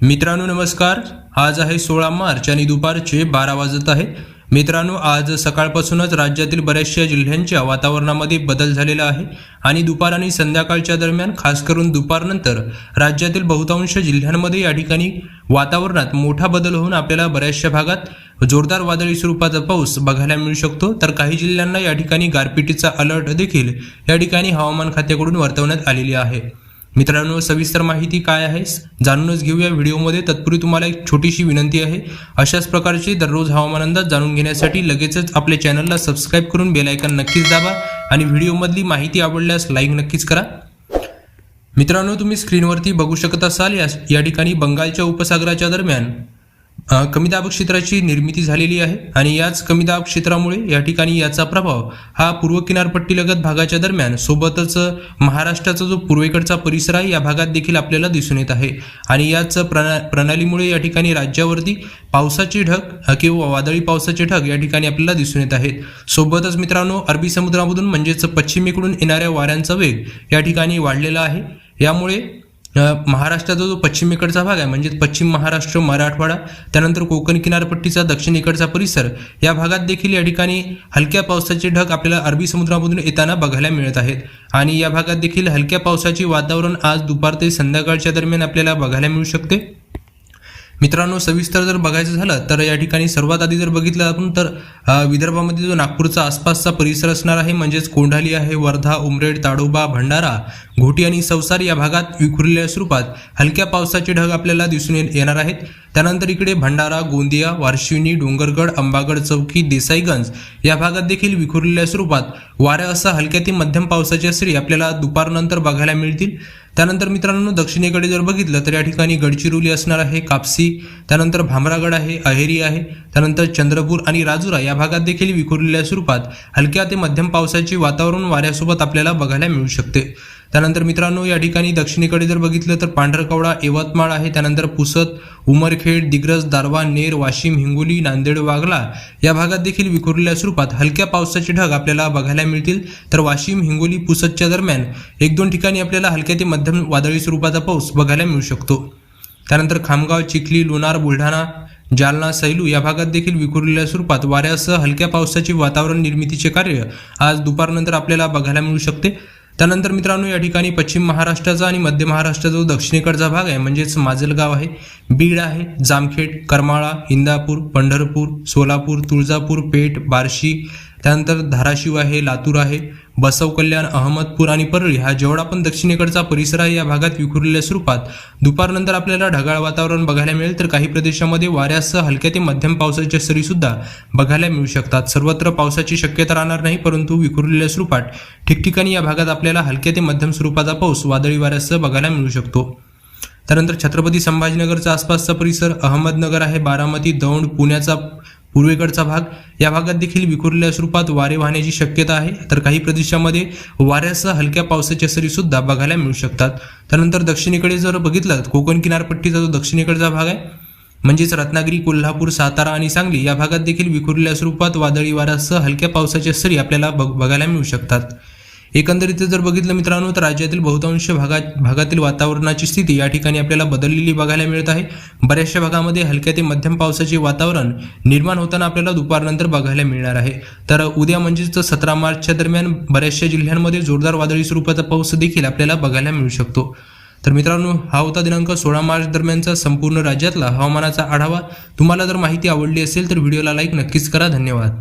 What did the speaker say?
मित्रांनो नमस्कार। आज आहे 16 मार्च आणि दुपारचे 12 वाजत आहे। मित्रांनो आज सकाळपासूनच राज्यातील बऱ्याचशा जिल्ह्यांच्या वातावरणामध्ये बदल झालेला आहे आणि दुपार आणि संध्याकाळच्या दरम्यान खास करून दुपारनंतर राज्यातील बहुतांश जिल्ह्यांमध्ये या ठिकाणी वातावरणात मोठा बदल होऊन आपल्याला बऱ्याचशा भागात जोरदार वादळी स्वरूपाचा पाऊस बघायला मिळू शकतो। तर काही जिल्ह्यांना या ठिकाणी गारपिटीचा अलर्ट देखील या ठिकाणी हवामान खात्याकडून वर्तवण्यात आलेली आहे। मित्रांनो सविस्तर माहिती काय आहे जाणूनच घेऊया व्हिडिओमध्ये। तत्पूर्वी तुम्हाला एक छोटीशी विनंती आहे, अशाच प्रकारचे दररोज हवामान अंदाज जाणून घेण्यासाठी लगेचच आपल्या चॅनलला सबस्क्राइब करून बेल आयकॉन नक्कीच दाबा आणि व्हिडिओमधली माहिती आवडल्यास लाईक नक्कीच करा। मित्रांनो तुम्ही स्क्रीनवरती बघू शकत असाल या ठिकाणी बंगालच्या उपसागराच्या दरम्यान कमी दाब क्षेत्राची निर्मिती झालेली आहे आणि याच कमी दाब क्षेत्रामुळे या ठिकाणी याचा प्रभाव हा पूर्व किनारपट्टीलगत भागाच्या दरम्यान सोबतच महाराष्ट्राचा जो पूर्वेकडचा परिसर आहे या भागात देखील आपल्याला दिसून येत आहे आणि याच प्रणालीमुळे या ठिकाणी राज्यावरती पावसाचे ढग किंवा वादळी पावसाचे ढग या ठिकाणी आपल्याला दिसून येत आहेत। सोबतच मित्रांनो अरबी समुद्रामधून म्हणजेच पश्चिमेकडून येणाऱ्या वाऱ्यांचा वेग या ठिकाणी वाढलेला आहे। यामुळे महाराष्ट्राचा जो पश्चिमेकडचा भाग आहे म्हणजेच पश्चिम महाराष्ट्र, मराठवाडा, त्यानंतर कोकण किनारपट्टीचा दक्षिणेकडचा परिसर या भागात देखील या ठिकाणी हलक्या पावसाचे ढग आपल्याला अरबी समुद्रामधून येताना बघायला मिळत आहेत आणि या भागात देखील हलक्या पावसाचे वातावरण आज दुपार ते संध्याकाळच्या दरम्यान आपल्याला बघायला मिळू शकते। मित्रांनो सविस्तर जर बघायचं झालं तर या ठिकाणी सर्वात आधी जर बघितलं आपण तर विदर्भामध्ये जो नागपूरचा आसपासचा परिसर असणार आहे म्हणजेच कोंढाली आहे, वर्धा, उमरेड, ताडोबा, भंडारा, घोटी आणि सौसार या भागात विखुरलेल्या स्वरूपात हलक्या पावसाचे ढग आपल्याला दिसून येणार आहेत। त्यानंतर इकडे भंडारा, गोंदिया, वारशिवनी, डोंगरगड, अंबागड चौकी, देसाईगंज या भागात देखील विखुरलेल्या स्वरूपात वाऱ्यासह हलक्या ते मध्यम पावसाच्या सरी आपल्याला दुपारनंतर बघायला मिळतील। त्यानंतर मित्रांनो दक्षिणेकडे जर बघितलं तर या ठिकाणी गडचिरोली असणार आहे, कापसी, त्यानंतर भामरागड आहे, अहेरी आहे, त्यानंतर चंद्रपूर आणि राजुरा या भागात देखील विखुरलेल्या स्वरूपात हलक्या ते मध्यम पावसाचे वातावरण वाऱ्यासोबत आपल्याला बघायला मिळू शकते। त्यानंतर मित्रांनो या ठिकाणी दक्षिणेकडे जर बघितलं तर पांढरकवडा, यवतमाळ आहे, त्यानंतर पुसद, उमरखेड, दिग्रस, दारवा, नेर, वाशिम, हिंगोली, नांदेड, वागला या भागात देखील विखुरलेल्या स्वरूपात हलक्या पावसाचे ढग आपल्याला बघायला मिळतील। तर वाशिम, हिंगोली, पुसदच्या दरम्यान एक दोन ठिकाणी आपल्याला हलक्या ते मध्यम वादळी स्वरूपाचा पाऊस बघायला मिळू शकतो। त्यानंतर खामगाव, चिखली, लोणार, बुलढाणा, जालना, सैलू या भागात देखील विखुरलेल्या स्वरूपात वाऱ्यासह हलक्या पावसाचे वातावरण निर्मितीचे कार्य आज दुपारनंतर आपल्याला बघायला मिळू शकते। त्यानंतर मित्रांनो या ठिकाणी पश्चिम महाराष्ट्राचा आणि मध्य महाराष्ट्राचा जो दक्षिणेकडचा भाग आहे म्हणजेच माजलगाव आहे, बीड आहे, जामखेड, करमाळा, इंदापूर, पंढरपूर, सोलापूर, तुळजापूर, पेठ, बार्शी, त्यानंतर धाराशिव आहे, लातूर आहे, बसव कल्याण, अहमदपूर आणि परळी हा जेवढा पण दक्षिणेकडचा परिसर आहे या भागात विखुरलेल्या स्वरूपात दुपारनंतर आपल्याला ढगाळ वातावरण बघायला मिळेल। तर काही प्रदेशामध्ये वाऱ्यासह हलक्या ते मध्यम पावसाच्या सरी सुद्धा बघायला मिळू शकतात। सर्वत्र पावसाची शक्यता राहणार नाही, परंतु विखुरलेल्या स्वरूपात ठिकठिकाणी या भागात आपल्याला हलक्या ते मध्यम स्वरूपाचा पाऊस वादळी वाऱ्यासह बघायला मिळू शकतो। त्यानंतर छत्रपती संभाजीनगरचा आसपासचा परिसर, अहमदनगर आहे, बारामती, दौंड, पुण्याचा पूर्वेकडचा भाग या भागात देखील विखुरलेल्या स्वरूपात वारे वाहण्याची शक्यता आहे। तर काही प्रदेशामध्ये वाऱ्यासह हलक्या पावसाच्या सरी सुद्धा बघायला मिळू शकतात। त्यानंतर दक्षिणेकडे जर बघितलं कोकण किनारपट्टीचा जो दक्षिणेकडचा भाग आहे म्हणजेच रत्नागिरी, कोल्हापूर, सातारा आणि सांगली या भागात देखील विखुरलेल्या स्वरूपात वादळी वाऱ्यासह हलक्या पावसाच्या सरी आपल्याला बघायला मिळू शकतात। एकंदरीत जर बघितलं मित्रांनो तर राज्यातील बहुतांश भागातील वातावरणाची स्थिती या ठिकाणी आपल्याला बदललेली बघायला मिळत आहे। बऱ्याचशा भागामध्ये हलक्या ते मध्यम पावसाचे वातावरण निर्माण होताना आपल्याला दुपारनंतर बघायला मिळणार आहे। तर उद्या म्हणजेच 17 मार्चच्या दरम्यान बऱ्याचशा जिल्ह्यांमध्ये जोरदार वादळी स्वरूपाचा पाऊस देखील आपल्याला बघायला मिळू शकतो। तर मित्रांनो हा होता दिनांक 16 मार्च दरम्यानचा संपूर्ण राज्यातला हवामानाचा आढावा। तुम्हाला जर माहिती आवडली असेल तर व्हिडिओला लाईक नक्कीच करा। धन्यवाद।